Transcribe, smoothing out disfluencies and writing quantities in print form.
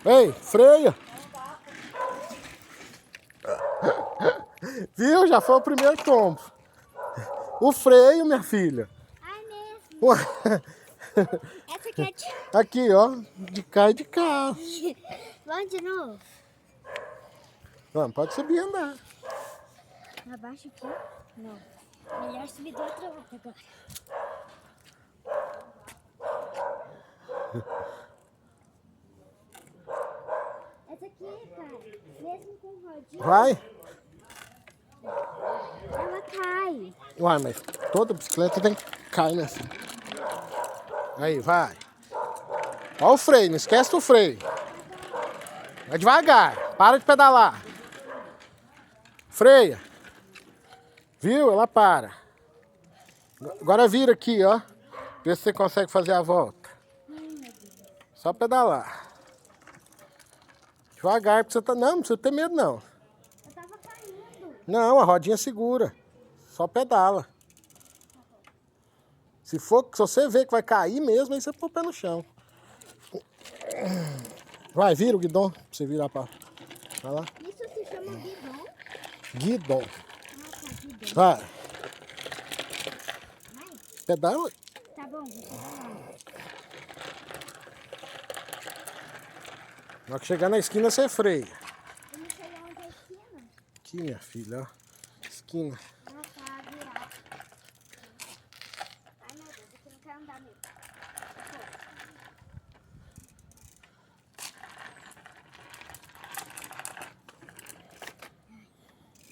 Ei, freia! Viu? Já foi o primeiro tombo. O freio, minha filha. Ai, mesmo. Ué, Essa aqui é de... aqui, ó. De cá e de cá. Vamos de novo? Não, pode subir e andar. Abaixo aqui? Não. Melhor subir do outro lado agora. Essa aqui, pai, mesmo com rodinha, Vai. ela cai. Uai, mas toda bicicleta tem que cair, né, filho? Aí, vai. Ó o freio, não esquece do freio. Vai devagar, para de pedalar. Freia. Viu? Ela para. Agora vira aqui, ó. Vê se você consegue fazer a volta. Só pedalar. Devagar, pra você tá... Não precisa ter medo, não. Eu tava caindo. Não, a rodinha segura. Só pedala. Se você ver que vai cair mesmo, aí você põe o pé no chão. Vai, vira o guidão pra você virar pra lá. Isso se chama guidão? Guidão. Ah, tá, guidão. Vai. Vai. Pedala. Tá bom, vou chegar lá. Na hora que chegar na esquina, você freia. Eu não sei onde é a esquina. Aqui, minha filha, ó. Esquina. Ah, tá, virar. Ai, meu Deus, aqui não quero andar mesmo.